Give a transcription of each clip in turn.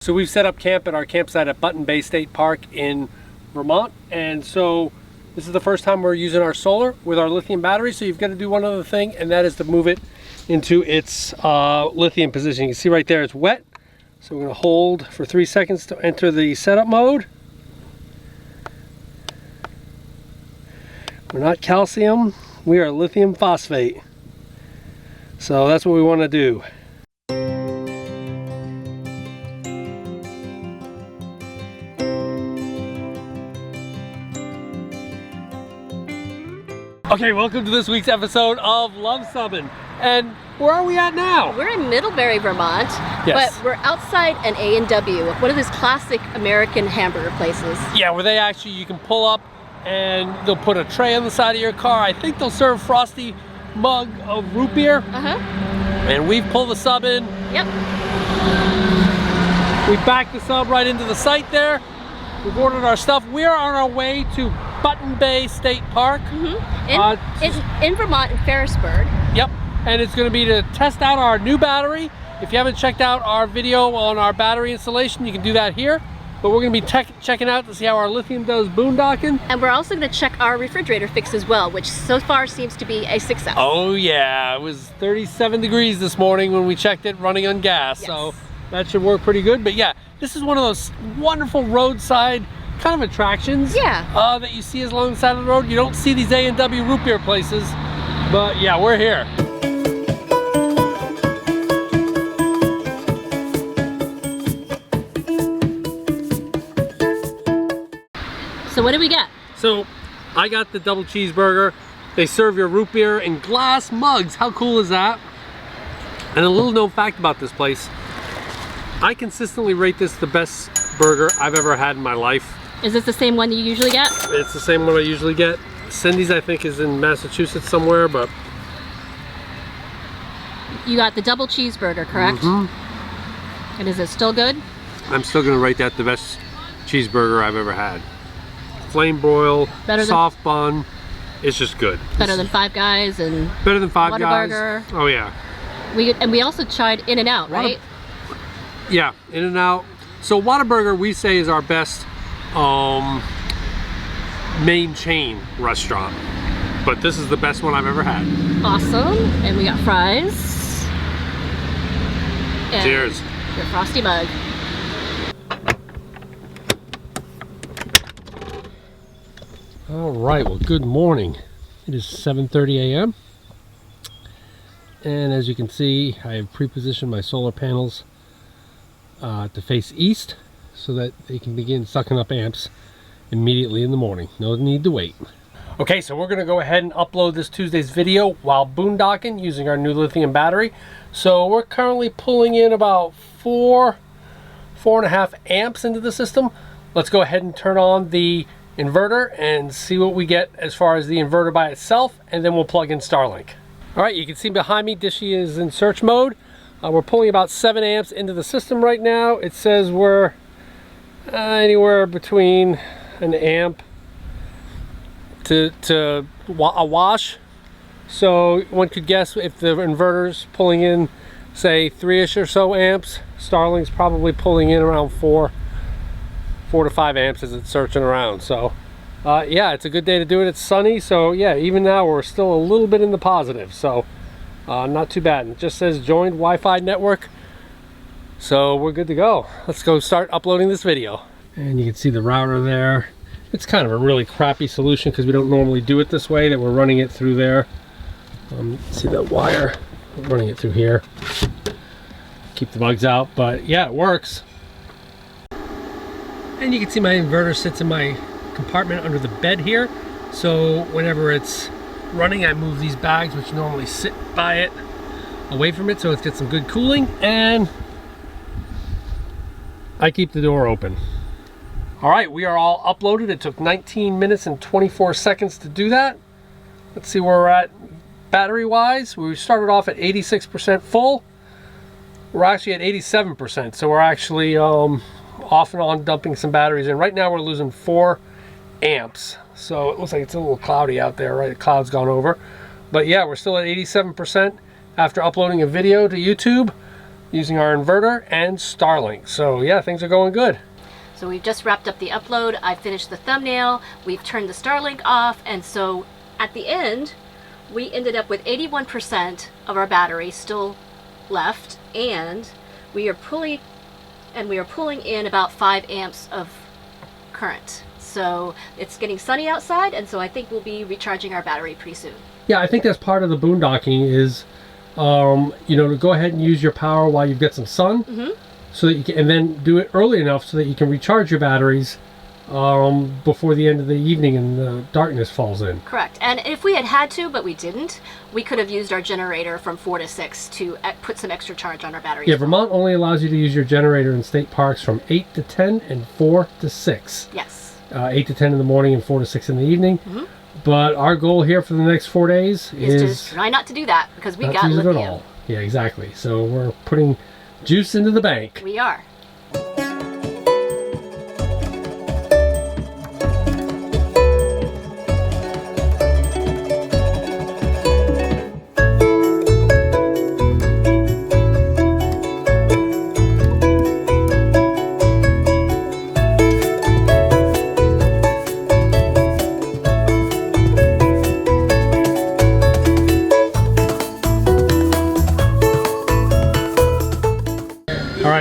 So we've set up camp at our campsite at Button Bay State Park in Vermont, and so this is the first time we're using our solar with our lithium battery. So you've got to do one other thing, and that is to move it into its lithium position. You can see right there it's wet, so we're going to hold for 3 seconds to enter the setup mode. We're not calcium, we are lithium phosphate, so that's what we want to do. Okay, welcome to this week's episode of Luv Subbin. And where are we at now? We're in Middlebury, Vermont, yes. But we're outside an A&W, one of those classic American hamburger places. Yeah, where they actually, you can pull up and they'll put a tray on the side of your car. I think they'll serve frosty mug of root beer. And we've pulled the sub in. Yep. We backed the sub right into the site there. We've ordered our stuff. We are on our way to Button Bay State Park. In Vermont, in Ferrisburg. Yep, and it's going to be to test out our new battery. If you haven't checked out our video on our battery installation, you can do that here. But we're going to be checking out to see how our lithium does boondocking. And we're also going to check our refrigerator fix as well, which so far seems to be a success. Oh yeah, it was 37 degrees this morning when we checked it running on gas. Yes. So that should work pretty good. But yeah, this is one of those wonderful roadside kind of attractions that you see along the side of the road. You don't see these A&W root beer places, but yeah, we're here. So what do we get? So I got the double cheeseburger. They serve your root beer in glass mugs. How cool is that? And a little known fact about this place, I consistently rate this the best burger I've ever had in my life. Is this the same one you usually get? It's the same one I usually get. Cindy's, I think, is in Massachusetts somewhere, but... You got the double cheeseburger, correct? Mm-hmm. And is it still good? I'm still going to rate that the best cheeseburger I've ever had. Flame broil, soft bun, it's just good. Better than Five Guys and... Better than Five Guys. Whataburger. Oh yeah. We also tried In-N-Out, right? Yeah, In-N-Out. So Whataburger, we say, is our best main chain restaurant, but this is the best one I've ever had. Awesome. And we got fries. And cheers. Your frosty mug. All right, well, good morning. It is 7:30 a.m. and as you can see, I have pre-positioned my solar panels to face east so that they can begin sucking up amps immediately in the morning. No need to wait. Okay, so we're going to go ahead and upload this Tuesday's video while boondocking using our new lithium battery. So we're currently pulling in about 4.5 amps into the system. Let's go ahead and turn on the inverter and see what we get as far as the inverter by itself, and then we'll plug in Starlink. All right, you can see behind me, Dishy is in search mode. We're pulling about 7 amps into the system right now. It says we're anywhere between an amp to a wash. So one could guess if the inverter's pulling in, say, 3-ish or so amps, Starlink's probably pulling in around 4 to 5 amps as it's searching around. So yeah, it's a good day to do it. It's sunny, so yeah, even now we're still a little bit in the positive, so not too bad. It just says joined Wi-Fi network, so we're good to go. Let's go start uploading this video. And you can see the router there. It's kind of a really crappy solution because we don't normally do it this way, that we're running it through there. See that wire, we're running it through here, keep the bugs out, but yeah, it works. And you can see my inverter sits in my compartment under the bed here. So whenever it's running, I move these bags, which normally sit by it, away from it so it gets some good cooling, and I keep the door open. All right, we are all uploaded. It took 19 minutes and 24 seconds to do that. Let's see where we're at battery-wise. We started off at 86% full. We're actually at 87%, so we're actually off and on dumping some batteries in. Right now we're losing 4 amps, so it looks like it's a little cloudy out there, right? The cloud's gone over, but yeah, we're still at 87% after uploading a video to YouTube. using our inverter and Starlink. So yeah, things are going good. So we've just wrapped up the upload. I finished the thumbnail. We've turned the Starlink off. And so at the end, we ended up with 81% of our battery still left. And we are pulling in about 5 amps of current. So it's getting sunny outside. And so I think we'll be recharging our battery pretty soon. Yeah, I think that's part of the boondocking is, you know, to go ahead and use your power while you've got some sun. So that you can, and then do it early enough so that you can recharge your batteries before the end of the evening and the darkness falls in. Correct. And if we had to, but we didn't, we could have used our generator from 4 to 6 to put some extra charge on our batteries. Yeah, Vermont only allows you to use your generator in state parks from 8 to 10 and 4 to 6. Yes. 8 to 10 in the morning and 4 to 6 in the evening. But our goal here for the next 4 days is to try not to do that because we not got to use it at lithium. all. Yeah, exactly. So we're putting juice into the bank. We are.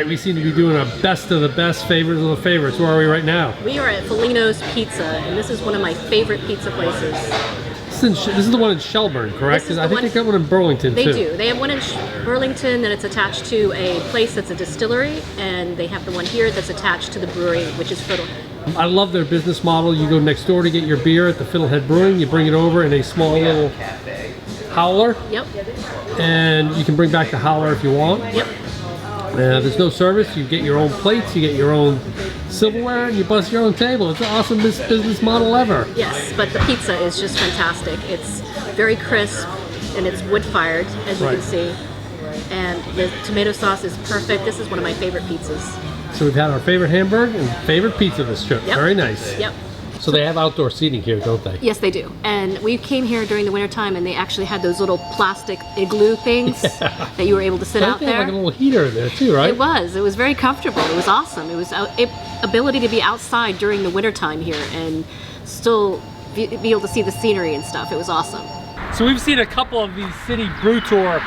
We seem to be doing a best of the best, favorites of the favorites. Where are we right now? We are at Folino's Pizza, and this is one of my favorite pizza places. This is the one in Shelburne, correct? This is I think they got one in Burlington too. They do. They have one in Burlington that it's attached to a place that's a distillery, and they have the one here that's attached to the brewery, which is Fiddlehead. I love their business model. You go next door to get your beer at the Fiddlehead Brewing. You bring it over in a small little howler. Yep. And you can bring back the howler if you want. Yep. There's no service. You get your own plates, you get your own silverware, and you bust your own table. It's the awesomest business model ever. Yes, but the pizza is just fantastic. It's very crisp, and it's wood-fired, as you can see. And the tomato sauce is perfect. This is one of my favorite pizzas. So we've had our favorite hamburger and favorite pizza this trip. Yep. Very nice. Yep. So they have outdoor seating here, don't they? Yes, they do. And we came here during the wintertime, and they actually had those little plastic igloo things that you were able to sit out They there. had like a little heater there too, right? It was very comfortable. It was awesome. It was ability to be outside during the wintertime here and still be able to see the scenery and stuff. It was awesome. So we've seen a couple of these city brew tour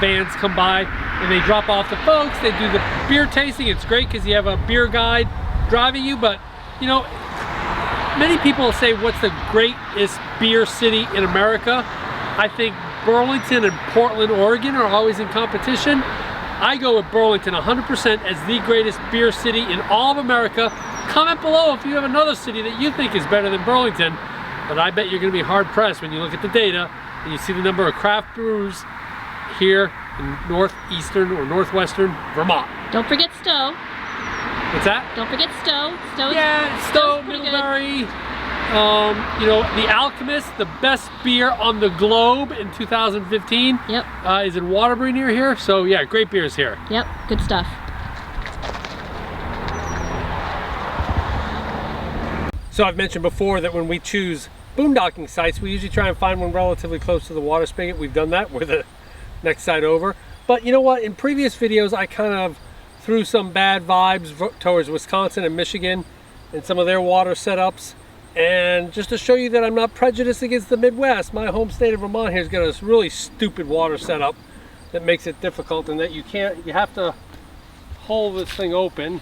vans come by, and they drop off the folks. They do the beer tasting. It's great because you have a beer guide driving you, but you know, many people say, what's the greatest beer city in America? I think Burlington and Portland, Oregon are always in competition. I go with Burlington 100% as the greatest beer city in all of America. Comment below if you have another city that you think is better than Burlington. But I bet you're going to be hard pressed when you look at the data and you see the number of craft brews here in northeastern or northwestern Vermont. Don't forget Stowe. What's that? Don't forget Stowe. Stowe, Middlebury. You know, The Alchemist, the best beer on the globe in 2015. Yep. Is in Waterbury near here. So yeah, great beers here. Yep, good stuff. So I've mentioned before that when we choose boondocking sites, we usually try and find one relatively close to the water spigot. We've done that. We're the next side over. But you know what? In previous videos, I kind of threw some bad vibes towards Wisconsin and Michigan and some of their water setups. And just to show you that I'm not prejudiced against the Midwest, my home state of Vermont here has got a really stupid water setup that makes it difficult, and that you have to hold this thing open,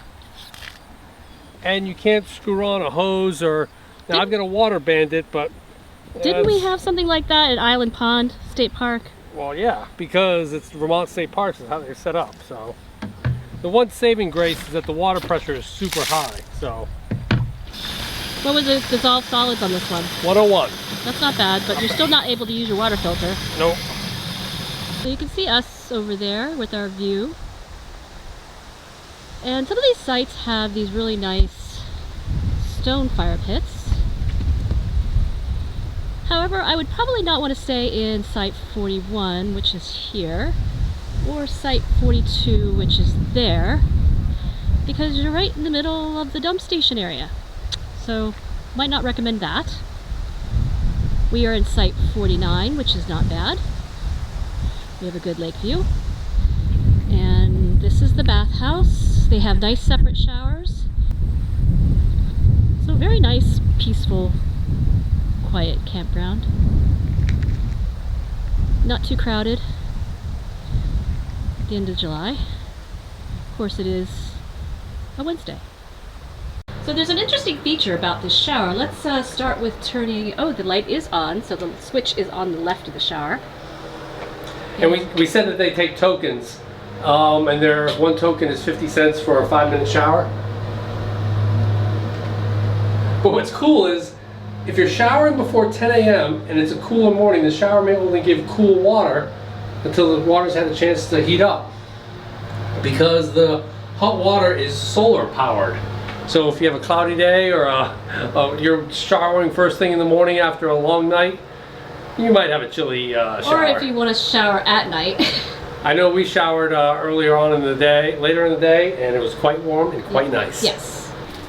and you can't screw on a hose or, now I've got a water Bandit, but... Didn't we have something like that at Island Pond State Park? Well, yeah, because it's Vermont State Parks is how they're set up, so. The one saving grace is that the water pressure is super high, so. What was the dissolved solids on this one? 101. That's not bad, but you're still not able to use your water filter. Nope. So you can see us over there with our view. And some of these sites have these really nice stone fire pits. However, I would probably not want to stay in site 41, which is here, or site 42, which is there, because you're right in the middle of the dump station area. So, might not recommend that. We are in site 49, which is not bad. We have a good lake view. And This is the bathhouse. They have nice separate showers. So very nice, peaceful, quiet campground. Not too crowded. At the end of July. Of course it is a Wednesday. So there's an interesting feature about this shower. Let's start with turning, oh, the light is on, so the switch is on the left of the shower. And we said that they take tokens, and their one token is 50 cents for a 5-minute shower. But what's cool is, if you're showering before 10 a.m. and it's a cooler morning, the shower may only give cool water until the water's had a chance to heat up. Because the hot water is solar powered. So if you have a cloudy day or you're showering first thing in the morning after a long night, you might have a chilly shower. Or if you want to shower at night. I know we showered earlier on in the day, later in the day, and it was quite warm and quite nice. Yes.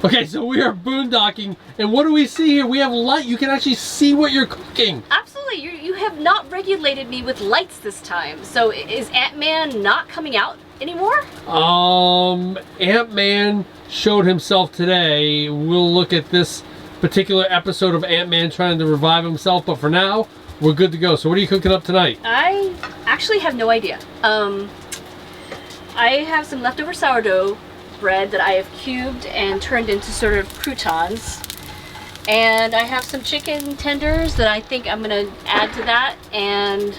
Okay, so we are boondocking, and what do we see here? We have light. You can actually see what you're cooking. Absolutely. You have not regulated me with lights this time. So is Ant-Man not coming out anymore? Ant-Man showed himself today. We'll look at this particular episode of Ant-Man trying to revive himself, but for now, we're good to go. So what are you cooking up tonight? I actually have no idea. I have some leftover sourdough bread that I have cubed and turned into sort of croutons. And I have some chicken tenders that I think I'm gonna add to that and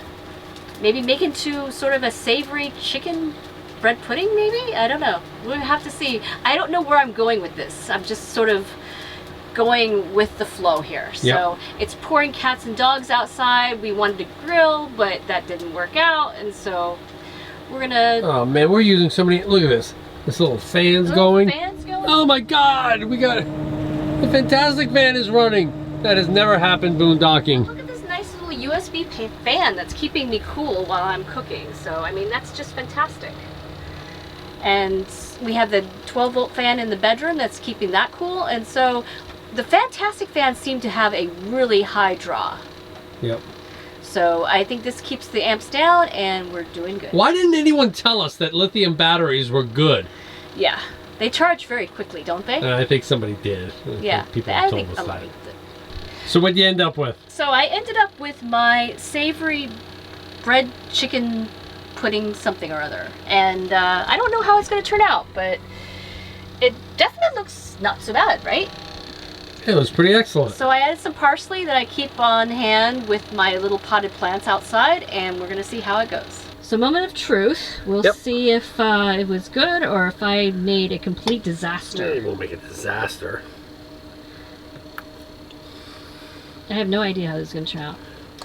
maybe make into sort of a savory chicken bread pudding, maybe? I don't know. We'll have to see. I don't know where I'm going with this. I'm just sort of going with the flow here. So yep. It's pouring cats and dogs outside. We wanted to grill, but that didn't work out. And so we're gonna... Oh man, we're using so many... Look at this. This little fan's going. Oh my god! We got... The Fantastic fan is running. That has never happened boondocking. Look at this nice little USB fan that's keeping me cool while I'm cooking. So, I mean, that's just fantastic. And we have the 12-volt fan in the bedroom that's keeping that cool. And so the Fantastic fans seem to have a really high draw. Yep. So I think this keeps the amps down and we're doing good. Why didn't anyone tell us that lithium batteries were good? Yeah. They charge very quickly, don't they? I think somebody did. Yeah. People I told think us a lot that. of people did. So what'd you end up with? So I ended up with my savory bread chicken pudding something or other. And I don't know how it's going to turn out, but it definitely looks not so bad, right? It was pretty excellent. So I added some parsley that I keep on hand with my little potted plants outside, and we're going to see how it goes. So moment of truth. We'll see if it was good or if I made a complete disaster. Maybe we'll make a disaster. I have no idea how this is going to turn out.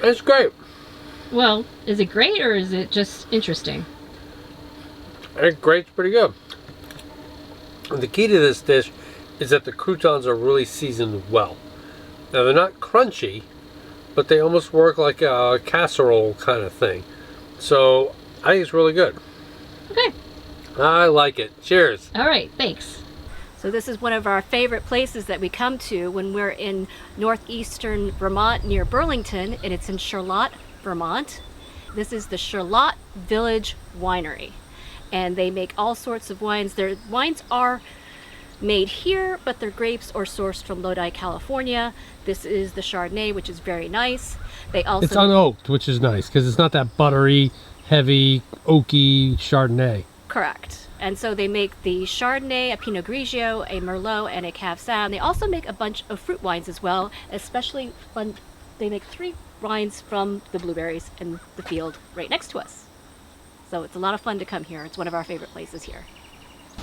It's great. Well, is it great or is it just interesting? I think great's pretty good. And the key to this dish is that the croutons are really seasoned well. Now they're not crunchy, but they almost work like a casserole kind of thing. So I think it's really good. Okay. I like it. Cheers. All right, thanks. So this is one of our favorite places that we come to when we're in northeastern Vermont near Burlington, and it's in Charlotte, Vermont. This is the Charlotte Village Winery, and they make all sorts of wines. Their wines are made here, but their grapes are sourced from Lodi, California. This is the Chardonnay, which is very nice. They also... It's unoaked, which is nice, because it's not that buttery, heavy, oaky Chardonnay. Correct. And so they make the Chardonnay, a Pinot Grigio, a Merlot, and a Cave Sauv. They also make a bunch of fruit wines as well, especially fun. They make 3 wines from the blueberries in the field right next to us. So it's a lot of fun to come here. It's one of our favorite places here.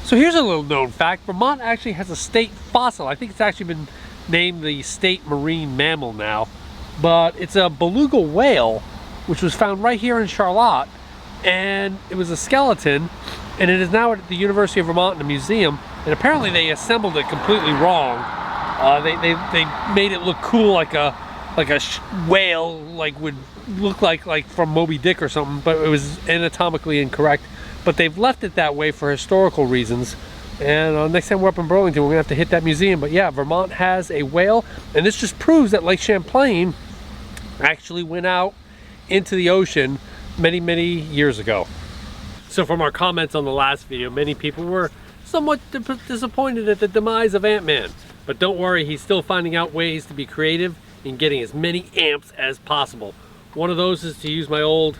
So here's a little known fact. Vermont actually has a state fossil. I think it's actually been named the state marine mammal now. But it's a beluga whale, which was found right here in Charlotte. And it was a skeleton, and it is now at the University of Vermont in a museum. And apparently they assembled it completely wrong. They made it look cool like a whale, like would look like from Moby Dick or something, but it was anatomically incorrect. But they've left it that way for historical reasons. And next time we're up in Burlington, we're gonna have to hit that museum. But yeah, Vermont has a whale, and this just proves that Lake Champlain actually went out into the ocean many, many years ago. So from our comments on the last video, many people were somewhat disappointed at the demise of Ant-Man. But don't worry, he's still finding out ways to be creative in getting as many amps as possible. One of those is to use my old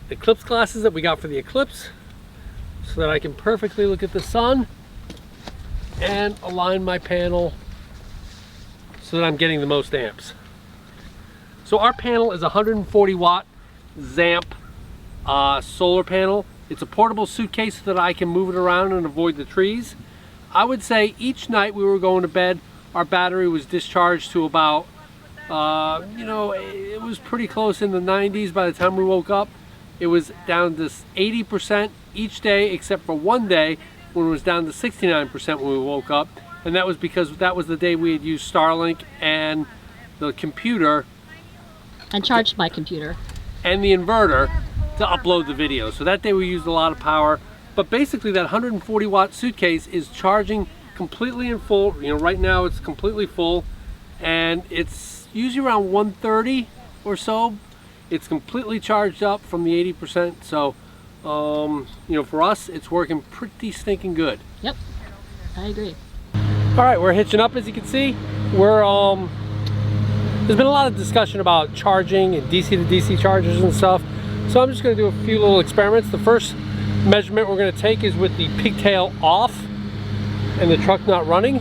eclipse glasses that we got for the eclipse so that I can perfectly look at the sun and align my panel so that I'm getting the most amps. So our panel is a 140 watt Zamp solar panel. It's a portable suitcase so that I can move it around and avoid the trees. I would say each night we were going to bed, our battery was discharged to about, you know, it was pretty close in the 90s by the time we woke up. It was down to 80% each day, except for one day when it was down to 69% when we woke up. And that was because that was the day we had used Starlink and the computer. And charged my computer. And the inverter to upload the video. So that day we used a lot of power. But basically that 140 watt suitcase is charging completely in full. You know, right now it's completely full. And it's usually around 130 or so. It's completely charged up from the 80%. So, you know, for us, it's working pretty stinking good. Yep, I agree. All right, we're hitching up, as you can see. We're, there's been a lot of discussion about charging and DC to DC chargers and stuff. So I'm just gonna do a few little experiments. The first measurement we're gonna take is with the pigtail off and the truck not running.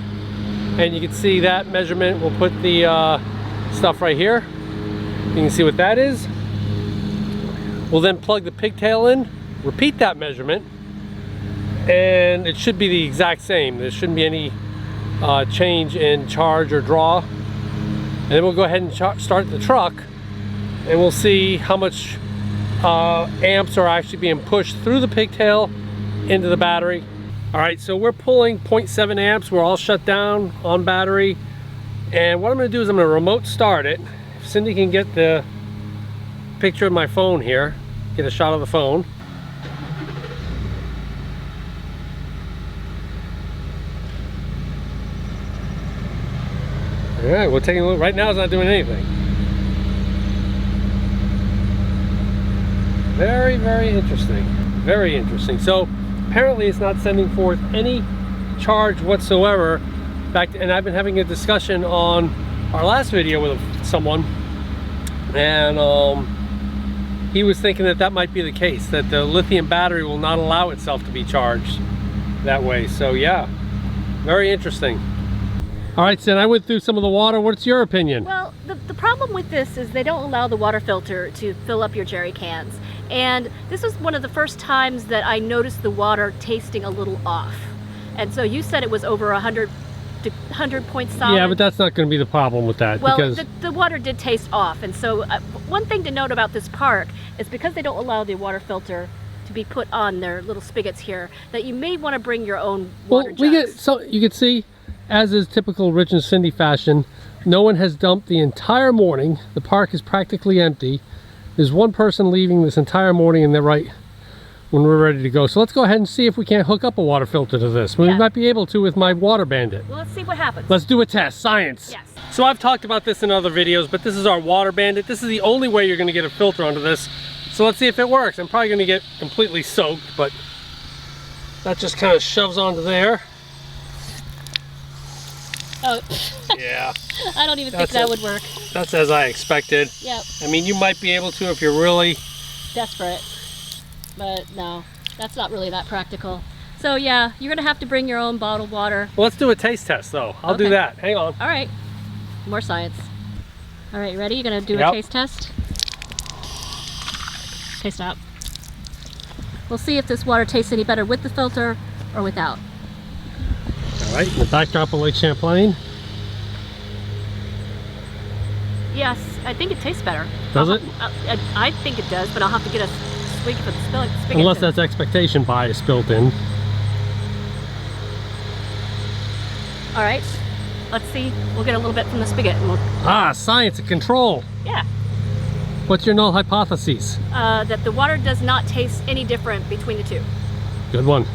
And you can see that measurement. We'll put the stuff right here. You can see what that is. We'll then plug the pigtail in, repeat that measurement, and it should be the exact same. There shouldn't be any change in charge or draw. And then we'll go ahead and start the truck, and we'll see how much amps are actually being pushed through the pigtail into the battery. All right, so we're pulling 0.7 amps. We're all shut down on battery. And what I'm gonna do is I'm gonna remote start it. If Cindy can get the picture of my phone here, get a shot of the phone. All right, we're taking a look. Right now it's not doing anything. Very, very interesting. Very interesting. So apparently it's not sending forth any charge whatsoever. In fact, and I've been having a discussion on our last video with someone, and he was thinking that that might be the case, that the lithium battery will not allow itself to be charged that way. So yeah, very interesting. All right, Sin, I went through some of the water. What's your opinion? Well, the problem with this is they don't allow the water filter to fill up your jerry cans. And this was one of the first times that I noticed the water tasting a little off. And so you said it was over 100 point solid. Yeah, but that's not going to be the problem with that. Well, because the water did taste off. And so one thing to note about this park is because they don't allow the water filter to be put on their little spigots here, that you may want to bring your own water jugs. So you can see, as is typical Rich and Cindy fashion, no one has dumped the entire morning. The park is practically empty. There's one person leaving this entire morning, and they're right when we're ready to go. So let's go ahead and see if we can't hook up a water filter to this. We might be able to with my water Bandit. Well, let's see what happens. Let's do a test. Science. Yes. So I've talked about this in other videos, but this is our water Bandit. This is the only way you're going to get a filter onto this. So let's see if it works. I'm probably going to get completely soaked, but that just kind of shoves onto there. Oh. Yeah. I don't even think that would work. That's as I expected. Yep. I mean, you might be able to if you're really desperate, but no, that's not really that practical. So yeah, you're gonna have to bring your own bottled water. Well, let's do a taste test though. I'll do that. Hang on. All right. More science. All right, ready? You're gonna do a taste test? Okay, stop. We'll see if this water tastes any better with the filter or without. All right, the backdrop of Lake Champlain. Yes, I think it tastes better. Does it? I think it does, but I'll have to get a swig for the spigot. Unless that's expectation bias built in. All right, let's see. We'll get a little bit from the spigot. And Science of control. Yeah. What's your null hypothesis? That the water does not taste any different between the two. Good one.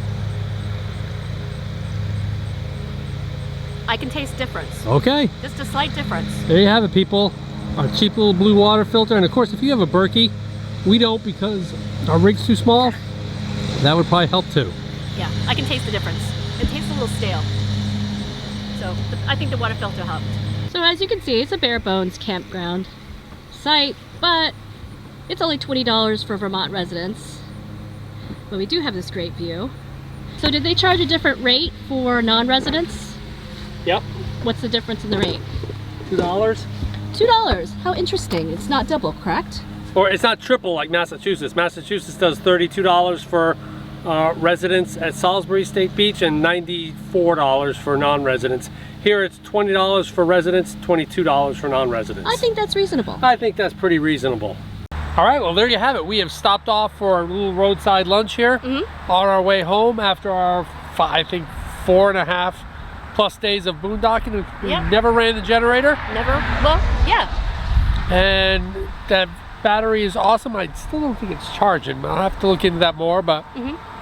I can taste difference. Okay. Just a slight difference. There you have it, people. Our cheap little blue water filter. And of course, if you have a Berkey, we don't because our rig's too small. That would probably help too. Yeah, I can taste the difference. It tastes a little stale. So I think the water filter helped. So as you can see, it's a bare bones campground site, but it's only $20 for Vermont residents. But we do have this great view. So did they charge a different rate for non-residents? Yep. What's the difference in the rate? $2. $2. How interesting. It's not double, correct? Or it's not triple like Massachusetts. Massachusetts does $32 for residents at Salisbury State Beach and $94 for non-residents. Here it's $20 for residents, $22 for non-residents. I think that's reasonable. I think that's pretty reasonable. All right, well there you have it. We have stopped off for a little roadside lunch here on our way home after our, I think, 4.5+ days of boondocking. We never ran the generator. Never? Well, yeah. And that battery is awesome. I still don't think it's charging. I'll have to look into that more, but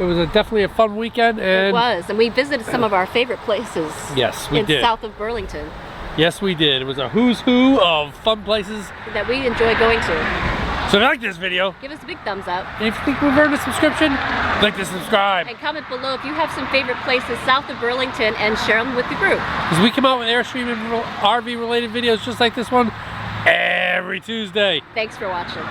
it was definitely a fun weekend. And it was, and we visited some of our favorite places. Yes, we did. South of Burlington. Yes, we did. It was a who's who of fun places that we enjoy going to. So if you like this video, give us a big thumbs up. And if you think we've earned a subscription, click to subscribe. And comment below if you have some favorite places south of Burlington and share them with the group. Because we come out with Airstream and RV related videos just like this one every Tuesday. Thanks for watching.